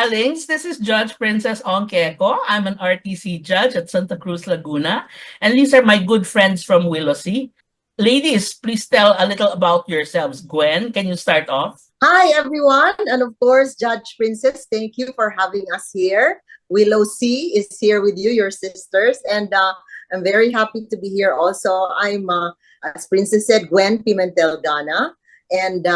darlings. This is Judge Princess Onqueco. I'm an RTC judge at Santa Cruz, Laguna. And these are my good friends from Willossy. Ladies, please tell a little about yourselves. Gwen, can you start off? Hi, everyone. And of course, Judge Princess, thank you for having us here. Willow C is here with you, your sisters. And I'm very happy to be here also. As Princess said, Gwen Pimentel Gana. And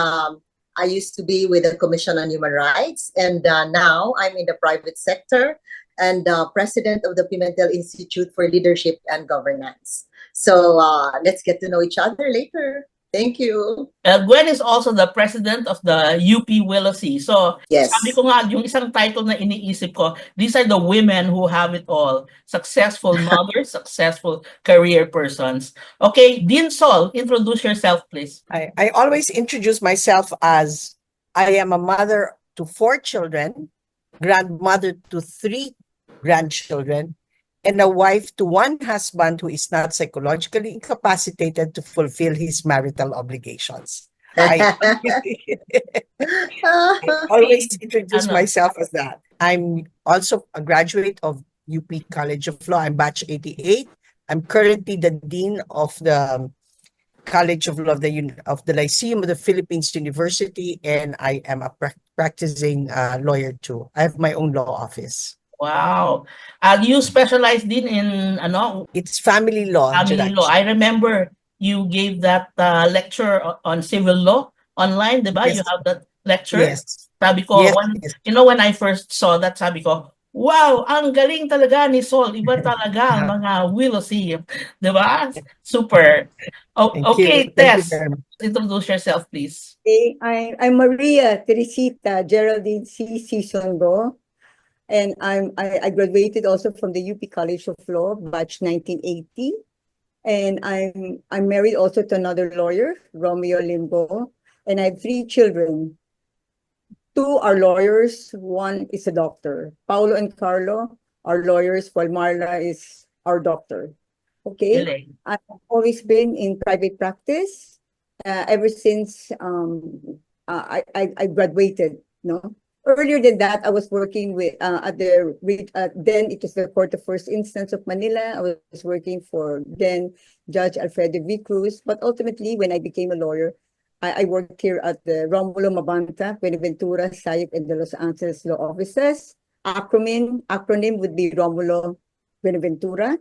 I used to be with the Commission on Human Rights. And now I'm in the private sector and president of the Pimentel Institute for Leadership and Governance. So let's get to know each other later. Thank you. Gwen is also the president of the UP Willossy. So, Yes. sabi ko nga, yung isang title na iniisip ko, these are the women who have it all. Successful mothers, successful career persons. Okay, Dean Sol, introduce yourself, please. I always introduce myself as I am a mother to 4 children, grandmother to 3 grandchildren, and a wife to 1 husband who is not psychologically incapacitated to fulfill his marital obligations. I always introduce myself as that. I'm also a graduate of UP College of Law. I'm batch 88. I'm currently the dean of the College of Law of the Lyceum of the Philippines University, and I am a practicing lawyer too. I have my own law office. Wow. You specialize din in ano? It's family law. Family law. I remember you gave that lecture on civil law online, di ba? Yes. You have that lecture. Yes. Sabi ko, Yes. when I first saw that, sabi ko, wow, ang galing talaga ni Sol. Iba talaga ang mga Willossy. Di ba? Super. Okay, Tess, introduce yourself, please. Hey, I'm Maria Teresita Geraldine C. Sisongo. And I graduated also from the UP College of Law, batch 1980. And I'm married also to another lawyer, Romeo Limbo. And I have 3 children. 2 are lawyers, 1 is a doctor. Paulo and Carlo are lawyers, while Marla is our doctor. Okay. Galing. I've always been in private practice ever since I graduated. No. Earlier than that, I was working with then it was the Court of First Instance of Manila. I was working for then Judge Alfredo V. Cruz. But ultimately, when I became a lawyer, I worked here at the Romulo Mabanta, Buenaventura, Sayop, and the Los Angeles Law Offices. Acronym would be Romulo Buenaventura.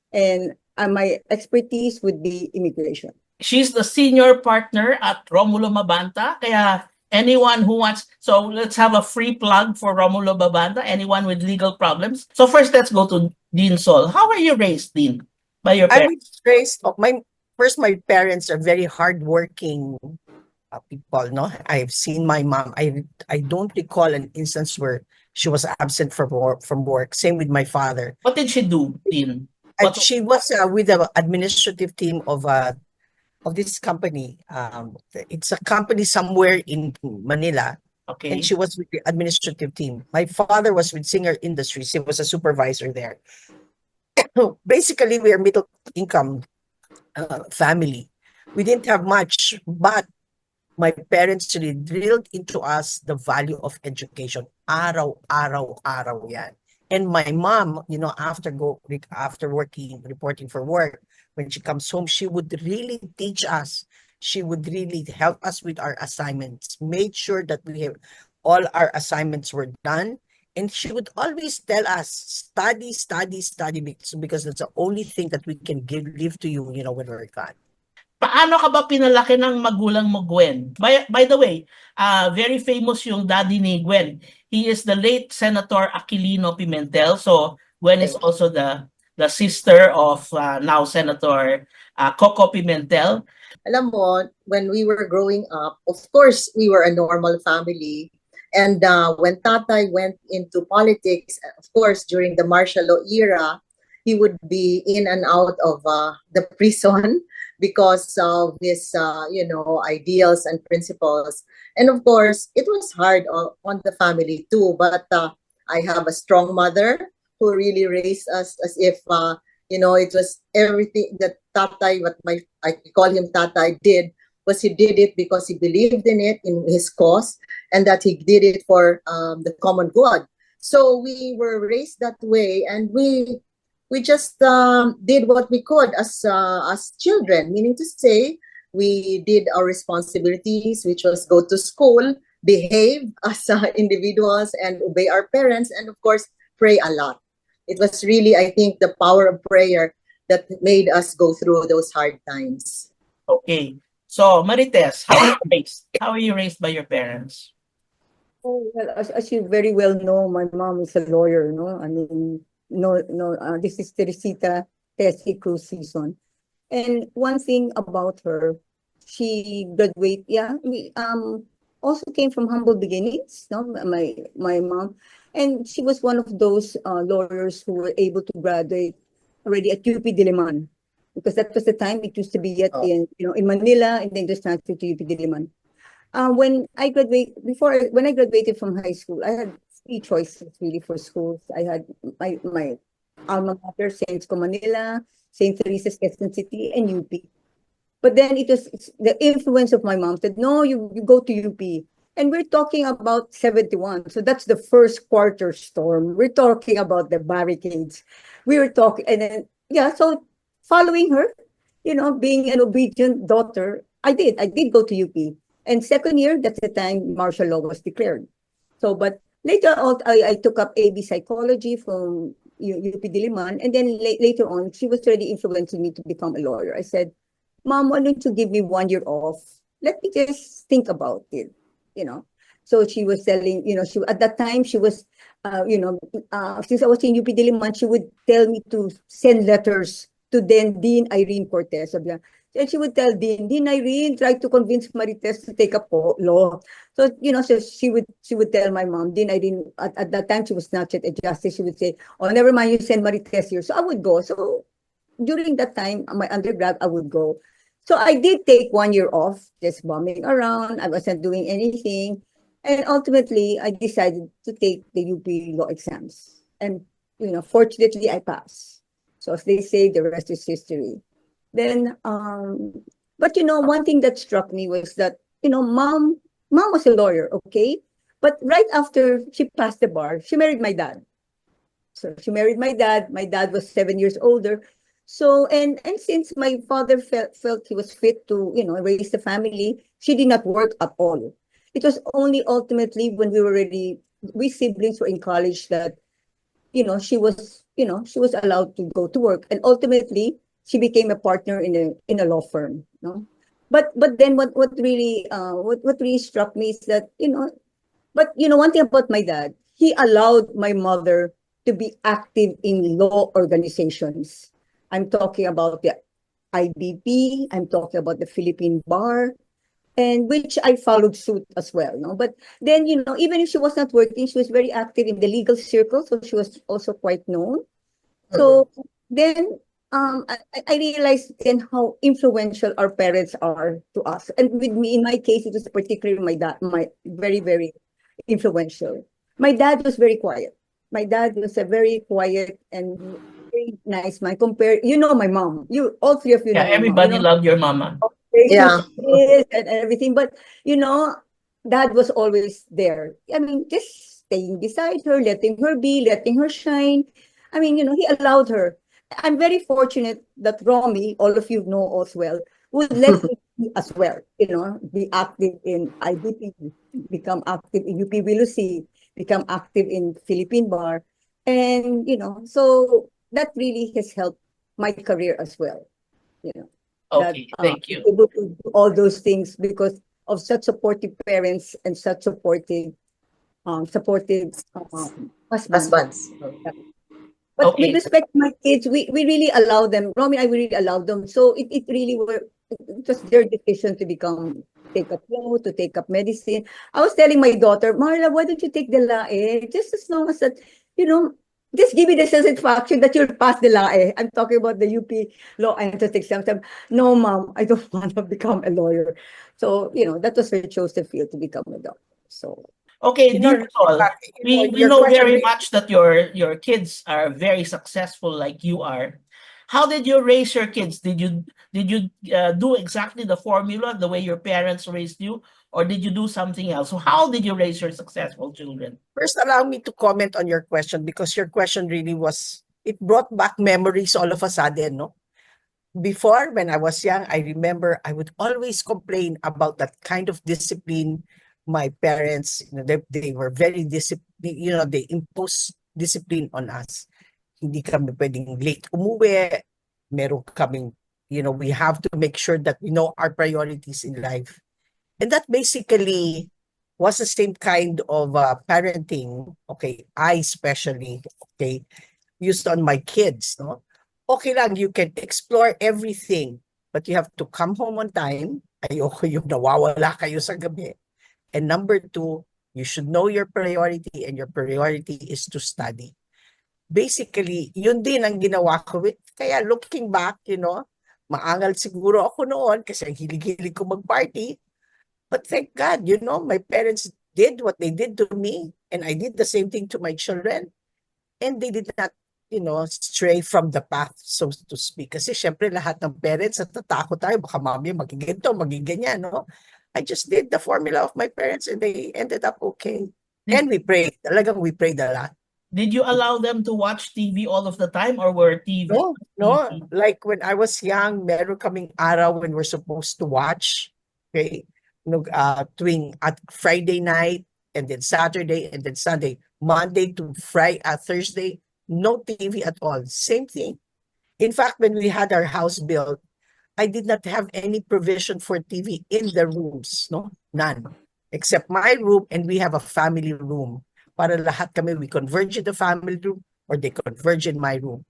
And my expertise would be immigration. She's the senior partner at Romulo Mabanta. Kaya anyone who wants, so let's have a free plug for Romulo Mabanta, anyone with legal problems. So first, let's go to Dean Sol. How were you raised, Dean? By your parents? I was raised, my parents are very hardworking people, no? I've seen my mom. I don't recall an instance where she was absent from work. Same with my father. What did she do, Dean? She was with the administrative team of this company. It's a company somewhere in Manila. Okay. And she was with the administrative team. My father was with Singer Industries. He was a supervisor there. Basically, we are middle income family. We didn't have much, but my parents really drilled into us the value of education. Araw yan. And my mom, after working, reporting for work, when she comes home, she would really teach us. She would really help us with our assignments, made sure that all our assignments were done. And she would always tell us, study, because that's the only thing that we can give to you, when we're gone. Paano ka ba pinalaki ng magulang mo, Gwen? By the way, very famous yung daddy ni Gwen. He is the late Senator Aquilino Pimentel. So Gwen is also the sister of now Senator Coco Pimentel. Alam mo, when we were growing up, of course, we were a normal family. And when Tatay went into politics, of course, during the martial law era, he would be in and out of the prison because of his, ideals and principles. And of course, it was hard on the family too. But I have a strong mother who really raised us as if, it was everything that Tatay, I call him Tatay, did was he did it because he believed in it, in his cause, and that he did it for the common good. So we were raised that way, and we just did what we could as children, meaning to say, we did our responsibilities, which was go to school, behave as individuals, and obey our parents, and of course, pray a lot. It was really, I think, the power of prayer that made us go through those hard times. Okay. So, Marites, how are you raised? How are you raised by your parents? Oh, well, as you very well know, my mom is a lawyer, no? I mean, this is Teresita Tessie Cruz season. And one thing about her, she graduated, yeah, we also came from humble beginnings, no? My mom. And she was one of those lawyers who were able to graduate already at UP Diliman. Because that was the time it used to be yet in Manila, and then just transferred to UP Diliman. When I graduated from high school, I had three choices really for schools. I had my alma mater, Saint Manila, St. Teresa's Quezon City, and UP. But then it's the influence of my mom said, no, you go to UP. And we're talking about 71. So that's the first quarter storm. We're talking about the barricades. We were talking, and then, yeah, so following her, being an obedient daughter, I did go to UP. And second year, that's the time martial law was declared. So, but later on, I took up AB psychology from UP Diliman. And then later on, she was already influencing me to become a lawyer. I said, Mom, why don't you give me 1 year off? Let me just think about it, So she was telling, at that time she was, since I was in UP Diliman, she would tell me to send letters to then Dean Irene Cortez. And she would tell Dean Irene, try to convince Marites to take up law. So, so she would tell my mom, Dean Irene, at that time she was not yet a justice, she would say, oh, never mind, you send Marites here. So I would go. So during that time, my undergrad, I would go. So I did take 1 year off, just bumming around. I wasn't doing anything. And ultimately, I decided to take the UP law exams. And, fortunately, I passed. So as they say, the rest is history. Then, but one thing that struck me was that, mom was a lawyer, okay? But right after she passed the bar, she married my dad. So she married my dad. My dad was 7 years older. So, and since my father felt he was fit to, raise the family, she did not work at all. It was only ultimately when we siblings were in college that, she was allowed to go to work. And ultimately, she became a partner in a law firm, no? But then what really struck me is that, one thing about my dad, he allowed my mother to be active in law organizations. I'm talking about the IBP, I'm talking about the Philippine Bar, and which I followed suit as well. No? But then, even if she was not working, she was very active in the legal circle, so she was also quite known. So then I realized then how influential our parents are to us. And with me, in my case, it was particularly my dad, my very, very influential. My dad was very quiet. My dad was a very quiet and very nice man. My mom. All three of you Yeah, know my mom. everybody loved your mama. Yeah. And everything. But, dad was always there. I mean, just staying beside her, letting her be, letting her shine. I mean, he allowed her. I'm very fortunate that Romy, all of you know as well, would let me be as well, be active in IBP, become active in UP Wilusi, become active in Philippine Bar. And, so that really has helped my career as well, Okay, thank you. able to do all those things because of such supportive parents and such supportive husbands. Husbands. But Okay. with respect to my kids, we really allow them. Romy and I really allowed them. So it really it was their decision to take up law, to take up medicine. I was telling my daughter, Marla, why don't you take the LAE? Just as long as that, just give me the satisfaction that you'll pass the LAE. I'm talking about the UP law entrance exam. No, Mom, I don't want to become a lawyer. So, that was her chosen field to become a doctor. So. Okay, dear Sol, we your know question very really- much that your kids are very successful like you are. how did you raise your kids? Did you do exactly the formula the way your parents raised you, or did you do something else? So how did you raise your successful children? First, allow me to comment on your question because your question really was, it brought back memories all of a sudden, no? Before, when I was young, I remember I would always complain about that kind of discipline. My parents, they were very disciplined, they imposed discipline on us. Hindi kami pwedeng late umuwi. Meron kaming, we have to make sure that we know our priorities in life. And that basically was the same kind of parenting, okay, I especially, okay, used on my kids, no? Okay lang, you can explore everything, but you have to come home on time. Ayoko yung nawawala kayo sa gabi. And number two, you should know your priority, and your priority is to study. Basically, yun din ang ginawa ko. Kaya looking back, maangal siguro ako noon kasi ang hilig-hilig ko mag-party. But thank God, my parents did what they did to me, and I did the same thing to my children. And they did not, stray from the path, so to speak. Kasi syempre lahat ng parents, natatakot tayo, baka mami maging ganito, maging ganyan, no? I just did the formula of my parents and they ended up okay. And we prayed. Talagang we prayed a lot. Did you allow them to watch TV all of the time, or were TV? No. Like when I was young, meron kaming araw when we're supposed to watch. Okay. Tuwing at Friday night, and then Saturday, and then Sunday. Monday to Friday, Thursday, no TV at all. Same thing. In fact, when we had our house built, I did not have any provision for TV in the rooms, no? None. Except my room, and we have a family room. Para lahat kami, we converge in the family room, or they converge in my room.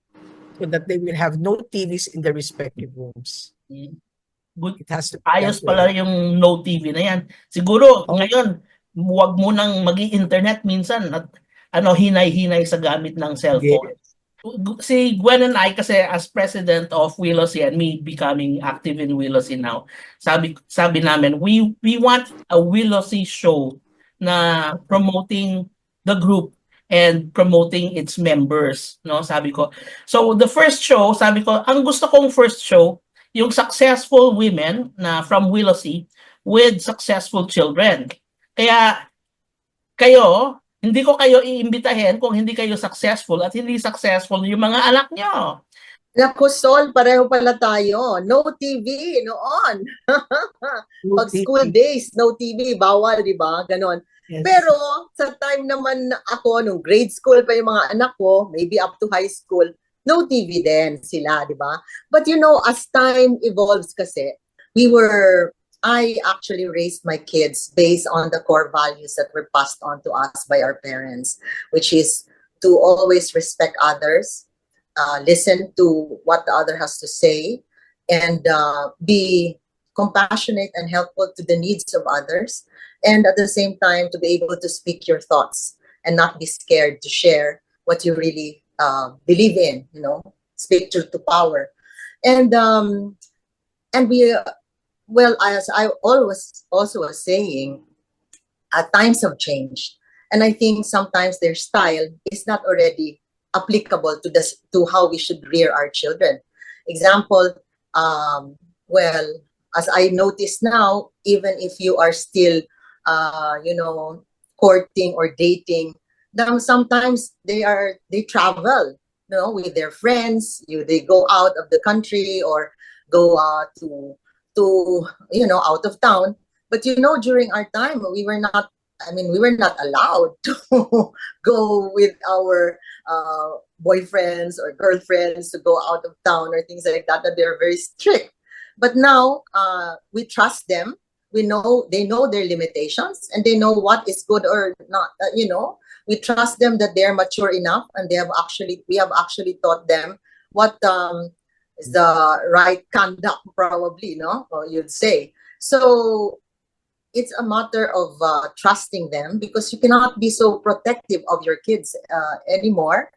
So that they will have no TVs in the respective rooms. Good. It has to be Ayos that way. pala yung no TV na yan. Siguro, ngayon, huwag mo nang mag-i-internet minsan at hinay-hinay sa gamit ng cellphone. Si Gwen and I, kasi as president of Wilosi and me becoming active in Wilosi now, sabi namin, we want a Wilosi show na promoting the group and promoting its members, no? Sabi ko. So the first show, sabi ko, ang gusto kong first show, yung successful women na from Wilosi with successful children. Kaya kayo, hindi ko kayo iimbitahin kung hindi kayo successful at hindi successful yung mga anak nyo. Naku, Sol, pareho pala tayo. No TV noon. Pag school days, no TV, bawal, di ba? Ganon. Yes. Pero sa time naman na ako, nung grade school pa yung mga anak ko, maybe up to high school, no TV din sila, di ba? But as time evolves kasi, I actually raised my kids based on the core values that were passed on to us by our parents, which is to always respect others, listen to what the other has to say, and be compassionate and helpful to the needs of others, and at the same time to be able to speak your thoughts and not be scared to share what you really believe in, speak truth to power. And we well, as I always also was saying, times have changed, and I think sometimes their style is not already applicable to how we should rear our children. Example, as I notice now, even if you are still, courting or dating, then sometimes they travel, with their friends. They go out of the country or go to out of town. But during our time, we were not allowed to go with our boyfriends or girlfriends to go out of town or things like that. That they're very strict. But now we trust them. They know their limitations, and they know what is good or not. We trust them that they're mature enough, and we have actually taught them what is the right conduct, probably, or you'd say. So it's a matter of trusting them, because you cannot be so protective of your kids anymore.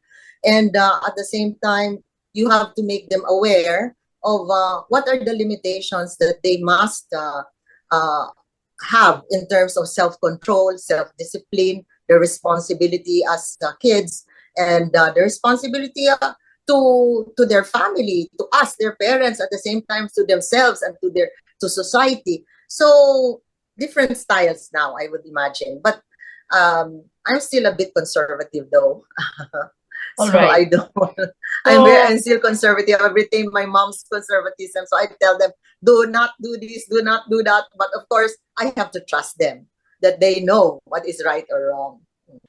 And at the same time, you have to make them aware of what are the limitations that they must have in terms of self-control, self-discipline, their responsibility as kids, and the responsibility to their family, to us, their parents, at the same time to themselves and to society. So different styles now, I would imagine. But I'm still a bit conservative though. All So I right. don't. So, I'm still conservative. I retain my mom's conservatism. So I tell them, do not do this, do not do that. But of course, I have to trust them that they know what is right or wrong.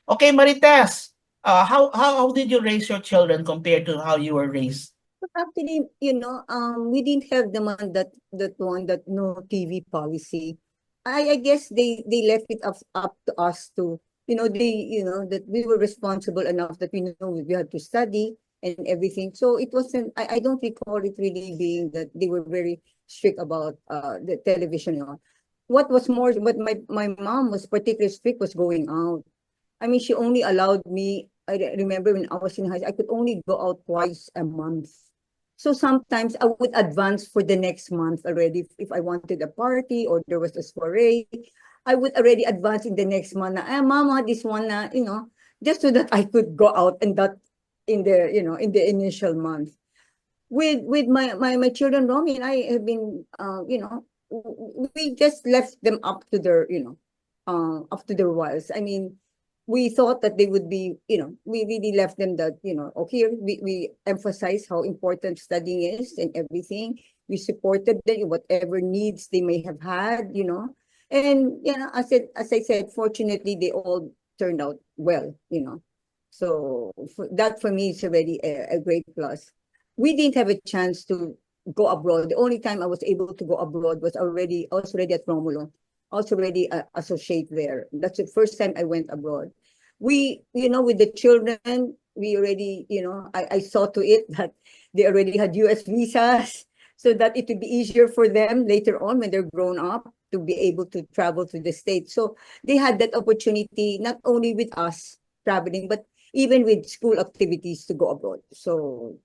okay, Marites, how did you raise your children compared to how you were raised? But actually, we didn't have the one that no TV policy. I guess they left it up to us to, that we were responsible enough that we know we had to study and everything. So it wasn't, I don't recall it really being that they were very strict about the television and all. What my mom was particularly strict was going out. I mean, she only allowed me, remember when I was in high school, I could only go out twice a month. So sometimes I would advance for the next month already. If I wanted a party or there was a soiree, I would already advance in the next month. Na, mama, this one, just so that I could go out and that in the initial month. With my children, Romy and I have been, we just left them up to their wiles. I mean, we thought that they would be, we really left them that, okay, we emphasize how important studying is and everything. We supported them in whatever needs they may have had, And, as I said, fortunately, they all turned out well, So that for me is already a great plus. We didn't have a chance to go abroad. The only time I was able to go abroad I was already at Romulo. I was already associate there. That's the first time I went abroad. With the children, we already, I saw to it that they already had US visas so that it would be easier for them later on when they're grown up to be able to travel to the States. So they had that opportunity, not only with us traveling, but even with school activities to go abroad. So,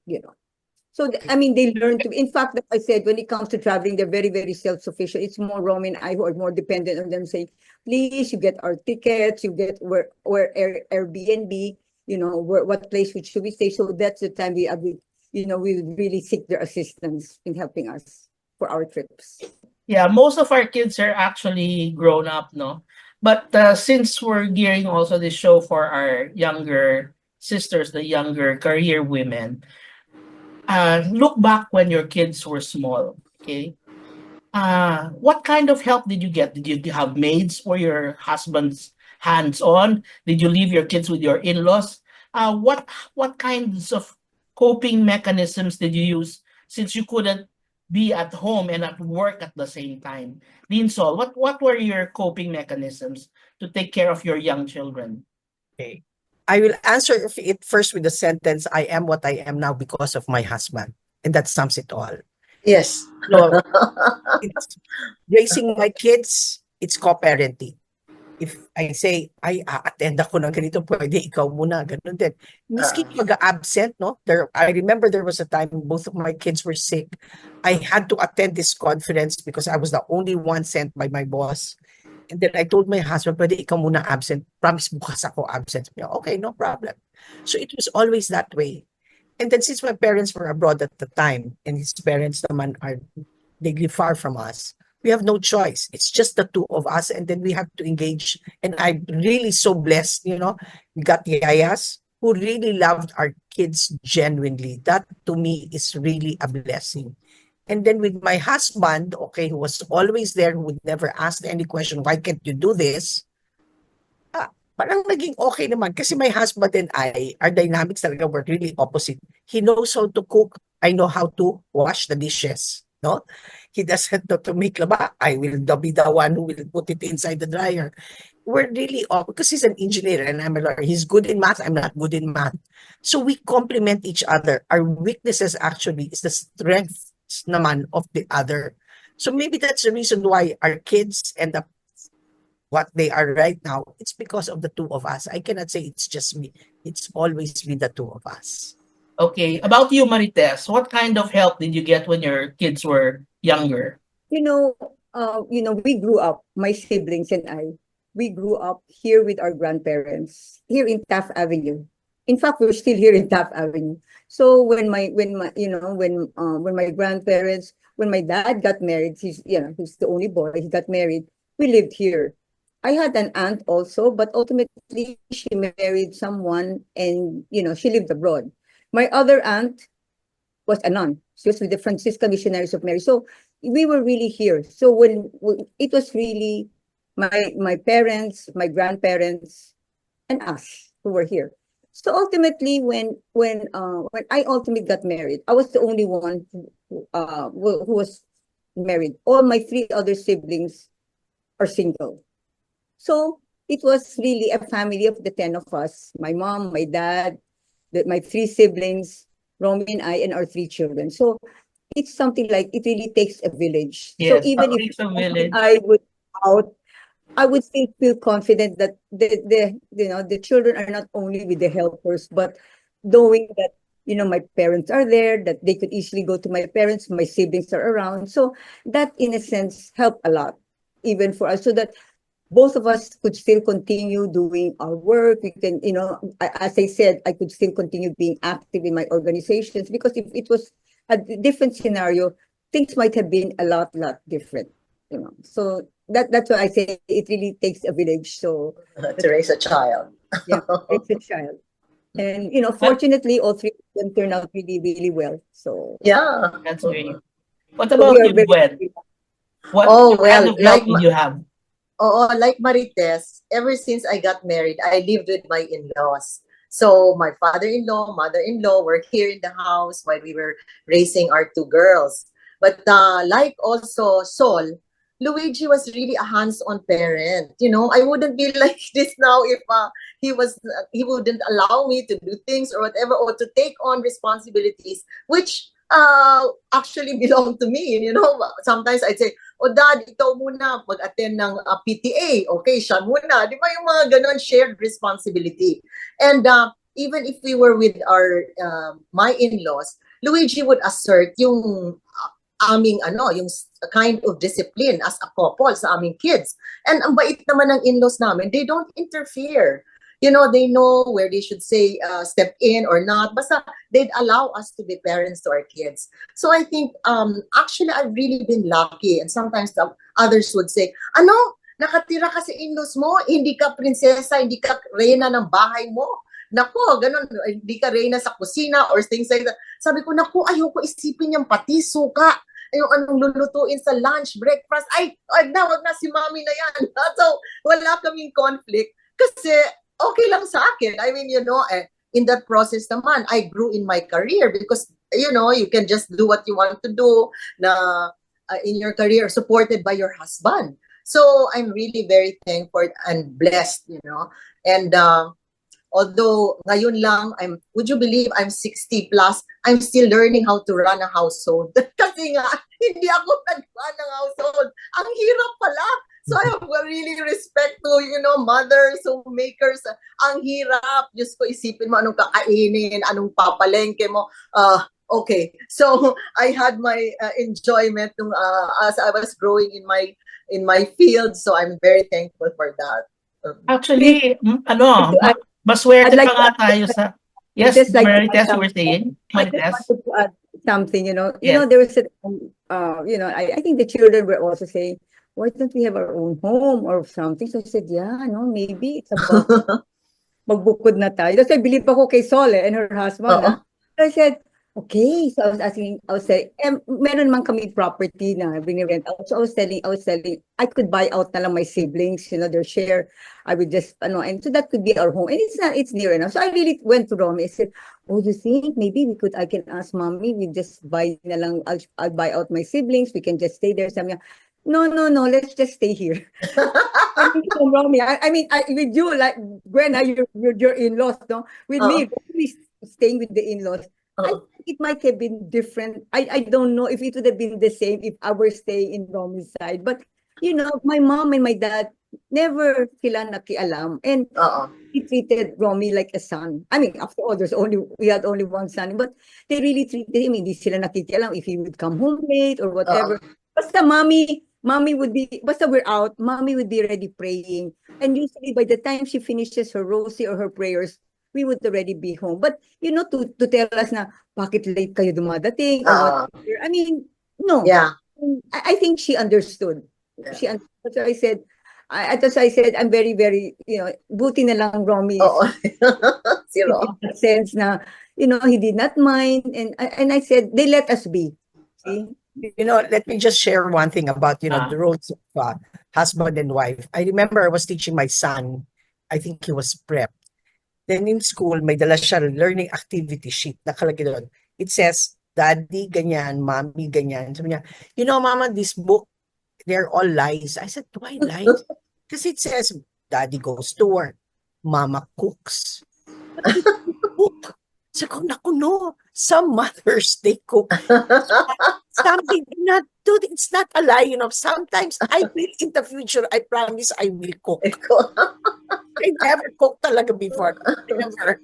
I mean, they learn to, in fact, like I said, when it comes to traveling, they're very, very self-sufficient. It's more Romy and I who are more dependent on them saying, please, you get our tickets, you get where Airbnb, what place which should we stay. So that's the time we would really seek their assistance in helping us for our trips. Yeah, most of our kids are actually grown up, no? But since we're gearing also this show for our younger sisters, the younger career women, look back when your kids were small, okay? What kind of help did you get? Did you have maids or your husband's hands-on? Did you leave your kids with your in-laws? What kinds of coping mechanisms did you use since you couldn't be at home and at work at the same time? Linsol, what were your coping mechanisms to take care of your young children? Okay. I will answer it first with the sentence, I am what I am now because of my husband. And that sums it all. Yes. So, it's raising my kids, it's co-parenting. If I say, ay, attend ako ng ganito, pwede ikaw muna, ganun din. Miski mag-absent, no? I remember there was a time both of my kids were sick. I had to attend this conference because I was the only one sent by my boss. And then I told my husband, pwede ikaw muna absent. Promise bukas ako absent. Sabi niya, okay, no problem. So it was always that way. And then since my parents were abroad at the time, and his parents naman they live far from us, we have no choice. It's just the two of us, and then we have to engage. And I'm really so blessed, we got yayas who really loved our kids genuinely. That to me is really a blessing. And then with my husband, okay, who was always there, who would never ask any question, why can't you do this? Parang naging okay naman kasi my husband and I, our dynamics talaga were really opposite. He knows how to cook. I know how to wash the dishes. No? He doesn't know to make laba. I will be the one who will put it inside the dryer. We're really because he's an engineer and I'm a lawyer. He's good in math. I'm not good in math. So we complement each other. Our weaknesses actually is the strengths naman of the other. So maybe that's the reason why our kids end up what they are right now. It's because of the two of us. I cannot say it's just me. It's always been the two of us. Okay, about you, Marites, what kind of help did you get when your kids were younger? We grew up, my siblings and I, we grew up here with our grandparents, here in Taft Avenue. in fact, we're still here in Taft Avenue. So when my grandparents, when my dad got married, he's the only boy, he got married, we lived here. I had an aunt also, but ultimately she married someone and, she lived abroad. My other aunt was a nun. She was with the Franciscan Missionaries of Mary. So we were really here. So when it was really my parents, my grandparents, and us who were here. So ultimately, when I ultimately got married, I was the only one who was married. All my three other siblings are single. So it was really a family of the 10 of us: my mom, my dad, my three siblings, Romy and I, and our three children. So it's something like it really takes a village. So Yes, even it if takes a village. I would out, I would still feel confident that the children are not only with the helpers, but knowing that my parents are there, that they could easily go to my parents, my siblings are around. So that in a sense helped a lot, even for us, so that both of us could still continue doing our work. We can, as I said, I could still continue being active in my organizations, because if it was a different scenario, things might have been a lot different, So that's why I say it really takes a village. So To raise a child. yeah, it's a child. And, Well, fortunately, all three of them turned out really, really well. So Yeah. that's great. What we about are you, very Gwen? happy. Oh, What kind well, of help did you have? like Marites, ever since I got married, I lived with my in-laws. So my father-in-law, mother-in-law were here in the house while we were raising our two girls. But like also Sol, Luigi was really a hands-on parent. I wouldn't be like this now if he wouldn't allow me to do things or whatever, or to take on responsibilities which actually belong to me. Sometimes I'd say, "O dad, ikaw muna mag-attend ng PTA." Okay, siya muna. Di ba yung mga ganon shared responsibility? And even if we were with my in-laws, Luigi would assert yung yung kind of discipline as a couple sa aming kids. And ang bait naman ng in-laws namin, they don't interfere. They know where they should say step in or not. Basta they'd allow us to be parents to our kids. So I think actually I've really been lucky. And sometimes others would say, ano, nakatira ka sa in-laws mo, hindi ka prinsesa, hindi ka reyna ng bahay mo. Nako, ganun, hindi ka reyna sa kusina or things like that. Sabi ko, nako, ayoko isipin yung pati, suka, yung anong lulutuin sa lunch, breakfast. Ay, wag na, si mami na yan. So, wala kaming conflict. Kasi, okay lang sa akin. I mean, in that process naman, I grew in my career because, you can just do what you want to do in your career, supported by your husband. So, I'm really very thankful and blessed, And although ngayon lang, would you believe I'm 60 plus, I'm still learning how to run a household. Kasi nga, hindi ako nag-run ng household. Ang hirap pala. So I have really respect to, mothers, homemakers. Ang hirap. Diyos ko, isipin mo anong kakainin, anong papalengke mo. Okay. So I had my enjoyment as I was growing in my field. So I'm very thankful for that. Actually, I'd maswerte like pa nga tayo sa... Yes, just like to add Marites, you were something. saying? I just Marites? wanted to add something, Yes. there was I think the children were also saying, why don't we have our own home or something? So I said, yeah, no, maybe it's about magbukod na tayo. That's why I believe ako kay Sole and her husband. Oo. So I said, okay. So I was saying, meron man kami property na binirent out. So I was telling, I could buy out na lang my siblings, their share. I would just, and so that could be our home. And it's near enough. So I really went to Rome. I said, oh, you think maybe I can ask mommy, we just buy na lang, I'll buy out my siblings. We can just stay there. Sabi niya, no, let's just stay here. I mean, Romy, with you, like Gwen, your in-laws, no? With me, staying with the in-laws, I think it might have been different. I don't know if it would have been the same if I were staying in Romy's side. But, my mom and my dad, never sila nakialam. And he treated Romy like a son. I mean, after all, we had only one son. But they really treated him, hindi sila nakikialam if he would come home late or whatever. Basta mommy would be, basta we're out, mommy would be ready praying. And usually by the time she finishes her rosary or her prayers, we would already be home. But, to tell us na, bakit late kayo dumadating or Ah. what. I mean, no. Yeah. I think she understood. Yeah. She understood. That's why I said, I'm very, very, buti na lang Romy is Oo. Zero. in that sense na, he did not mind. And I said, they let us be. See? Let me just share one thing about, Ah. the roles of husband and wife. I remember I was teaching my son, I think he was prep. Then in school, may dala siya learning activity sheet. Nakalagay doon. It says, Daddy, ganyan, Mommy, ganyan. Sabi niya, Mama, this book, they're all lies. I said, why lies? Because it says, Daddy goes to work, Mama cooks. But you cook. Sabi ko, naku, no. Some mothers, they cook. Something, dude, it's not a lie, Sometimes I will in the future, I promise I will cook. I never cooked talaga before. Never.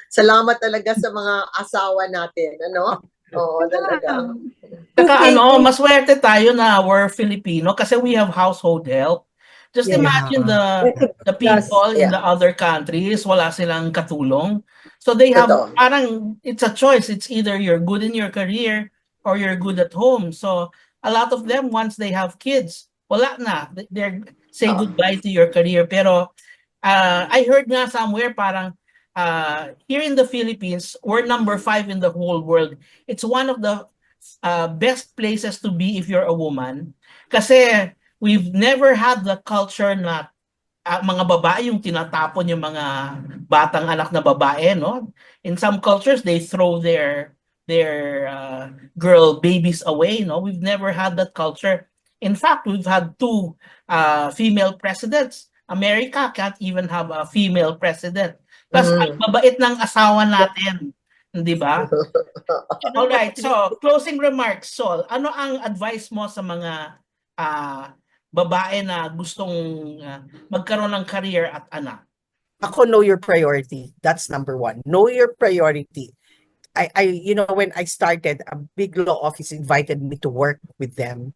Salamat talaga sa mga asawa natin, ano? Oo, talaga. Saka Okay. maswerte tayo na we're Filipino kasi we have household help. Just Yeah. imagine the Yes. people in Yeah. the other countries, wala silang katulong. So they have, Totoo. parang, it's a choice. It's either you're good in your career or you're good at home. So a lot of them, once they have kids, wala na. They're say Oo. goodbye to your career. Pero I heard nga somewhere parang here in the Philippines, we're number 5 in the whole world. It's one of the best places to be if you're a woman. Kasi we've never had the culture na mga babae yung tinatapon yung mga batang anak na babae, no? In some cultures, they throw their girl babies away, no? We've never had that culture. In fact, we've had 2 female presidents. America can't even have a female president. Plus, ang babait ng asawa natin, di ba? Alright, so closing remarks, Sol. Ano ang advice mo sa mga babae na gustong magkaroon ng career at anak? Ako, know your priority. That's number 1. Know your priority. When I started, a big law office invited me to work with them.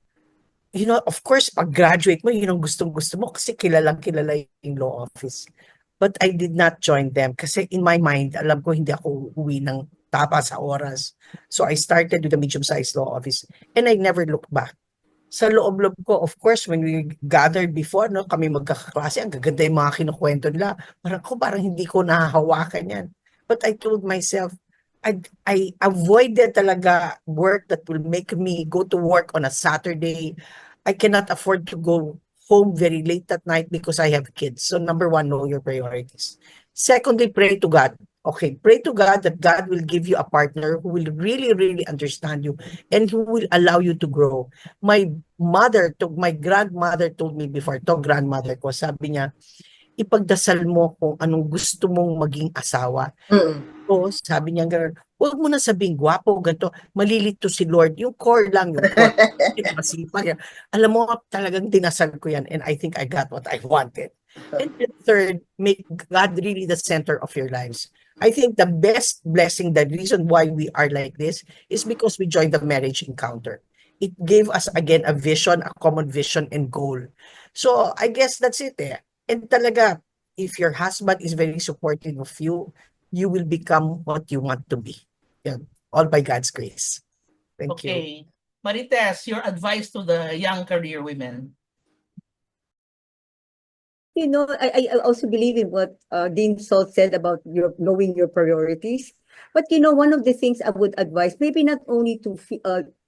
Of course, pag graduate mo, yun ang gustong-gusto mo kasi kilalang kilala yung law office. But I did not join them kasi in my mind, alam ko hindi ako uwi ng tapa sa oras. So I started with a medium-sized law office and I never looked back. Sa loob-loob ko, of course, when we gathered before, kami magkakaklase, ang gaganda yung mga kinukwento nila. Parang hindi ko nahahawakan yan. But I told myself, I avoided talaga work that will make me go to work on a Saturday. I cannot afford to go home very late at night because I have kids. So number 1, know your priorities. Secondly, pray to God. Okay, pray to God that God will give you a partner who will really, really understand you and who will allow you to grow. My grandmother told me before, grandmother ko, sabi niya, ipagdasal mo kung anong gusto mong maging asawa. O, sabi niya, huwag mo na sabing gwapo, ganito, malilito si Lord. Yung core lang, yung core. Masipag yan. Alam mo, talagang dinasal ko yan and I think I got what I wanted. And then third, make God really the center of your lives. I think the best blessing, the reason why we are like this is because we joined the marriage encounter. It gave us again a vision, a common vision and goal. So I guess that's it. And talaga, if your husband is very supportive of you, you will become what you want to be. Yeah, all by God's grace. Thank you. Okay. Marites, your advice to the young career women. I also believe in what Dean Salt said about knowing your priorities. But one of the things I would advise, maybe not only to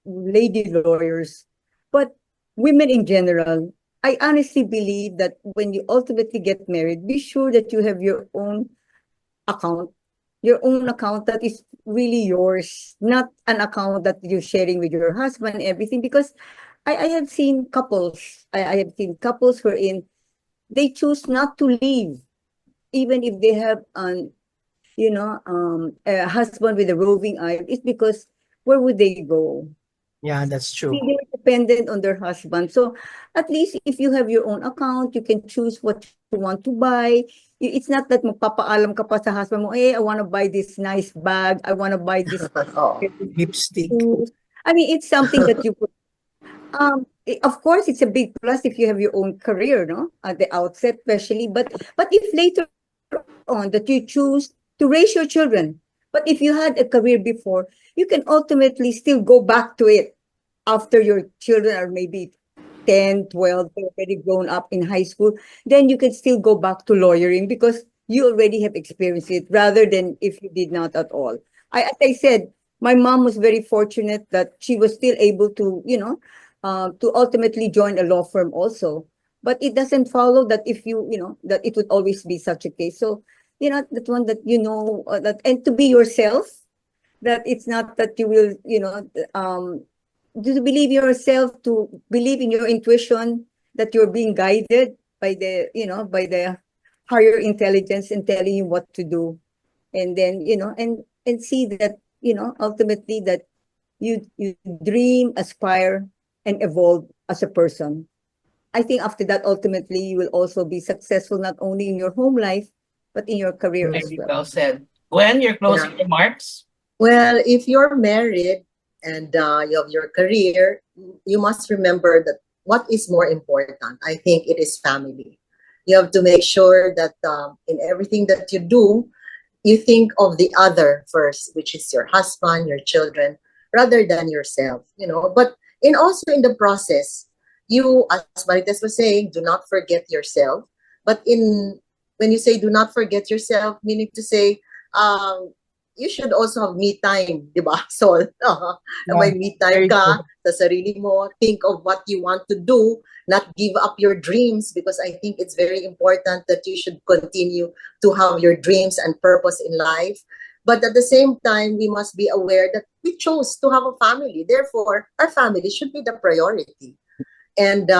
lady lawyers, but women in general, I honestly believe that when you ultimately get married, be sure that you have your own account that is really yours, not an account that you're sharing with your husband and everything. Because I have seen couples, I have seen couples wherein they choose not to leave, even if they have a husband with a roving eye. It's because where would they go? Yeah, that's true. They're dependent on their husband. So at least if you have your own account, you can choose what you want to buy. It's not that magpapaalam ka pa sa husband mo, I want to buy this nice bag. I want to buy this Lipstick. I mean, it's something that you put. Of course, it's a big plus if you have your own career, no, at the outset, especially. But if later on that you choose to raise your children. But if you had a career before, you can ultimately still go back to it after your children are maybe 10, 12, they're already grown up in high school. Then you can still go back to lawyering because you already have experienced it rather than if you did not at all. As I said, my mom was very fortunate that she was still able to, to ultimately join a law firm also. But it doesn't follow that if that it would always be such a case. So, that one that, that, and to be yourself, that it's not that you will, to believe yourself, to believe in your intuition, that you're being guided by the higher intelligence and telling you what to do. And then, and see that, ultimately that you dream, aspire, and evolve as a person. I think after that, ultimately, you will also be successful not only in your home life, but in your career as Very well. well said. Gwen, your closing remarks? Well, if you're married and you have your career, you must remember that what is more important, I think it is family. You have to make sure that in everything that you do, you think of the other first, which is your husband, your children, rather than yourself, But also in the process, you, as Marites was saying, do not forget yourself. But when you say do not forget yourself, meaning to say, you should also have me time, di ba? So, may me time very ka sa sarili mo. Think of what you want to do, not give up your dreams, because I think it's very important that you should continue to have your dreams and purpose in life. But at the same time, we must be aware that we chose to have a family. Therefore, our family should be the priority. And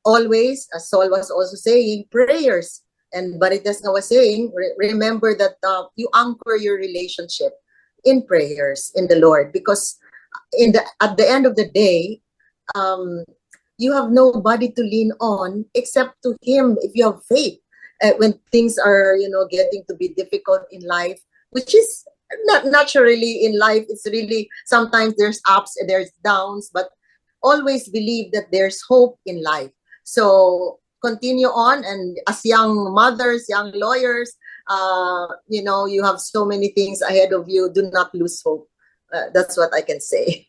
always, as Sol was also saying, prayers. And Marites was saying, remember that you anchor your relationship in prayers in the Lord, because at the end of the day, you have nobody to lean on except to Him if you have faith. When things are, getting to be difficult in life, which is not naturally in life, it's really sometimes there's ups and there's downs, but always believe that there's hope in life. So continue on, and as young mothers, young lawyers, you have so many things ahead of you. Do not lose hope. That's what I can say.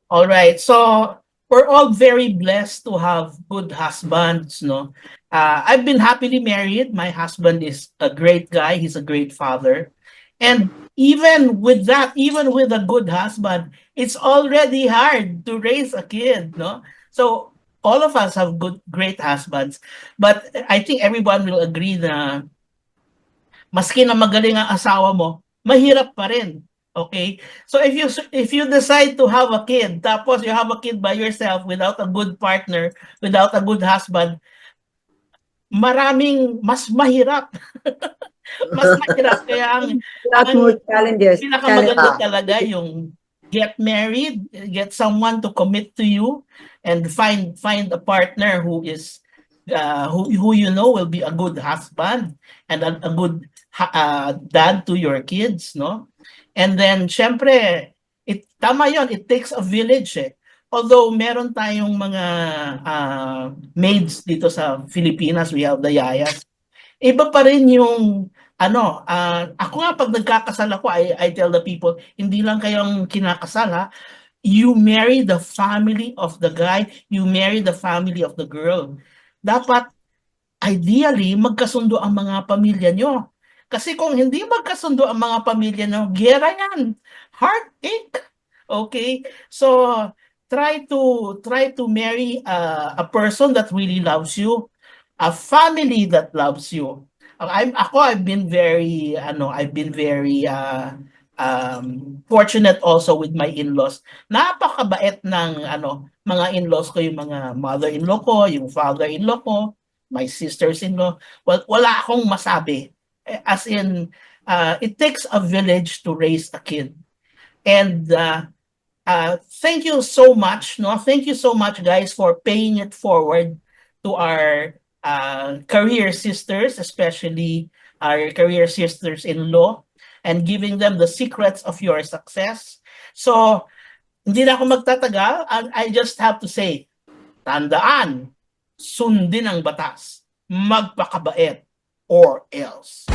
All right. So we're all very blessed to have good husbands, no? I've been happily married. My husband is a great guy. He's a great father. And even with that, even with a good husband, it's already hard to raise a kid, no? So all of us have great husbands. But I think everyone will agree na maski na magaling ang asawa mo, mahirap pa rin. Okay? So if you decide to have a kid, tapos you have a kid by yourself without a good partner, without a good husband, maraming mas mahirap. Mas mahirap kaya Lot more challenges. pinakamaganda talaga yung get married, get someone to commit to you, and find a partner who is who you know will be a good husband and a good dad to your kids, no? And then syempre, tama yon, it takes a village eh. Although meron tayong mga maids dito sa Pilipinas, we have the yayas. Iba pa rin yung ako nga pag nagkakasal ako, I tell the people, hindi lang kayong kinakasal ha. You marry the family of the guy, you marry the family of the girl. Dapat, ideally, magkasundo ang mga pamilya nyo. Kasi kung hindi magkasundo ang mga pamilya nyo, gera yan. Heartache. Okay? So, try to marry a person that really loves you, a family that loves you. I've been very fortunate also with my in-laws. Napakabait ng mga in-laws ko, yung mga mother-in-law ko, yung father-in-law ko, my sisters-in-law. Well, wala akong masabi. As in, it takes a village to raise a kid. And thank you so much, no? Thank you so much, guys, for paying it forward to our career sisters, especially our career sisters-in-law, and giving them the secrets of your success. So, hindi na ako magtatagal. I just have to say, tandaan, sundin ang batas, magpakabait, or else.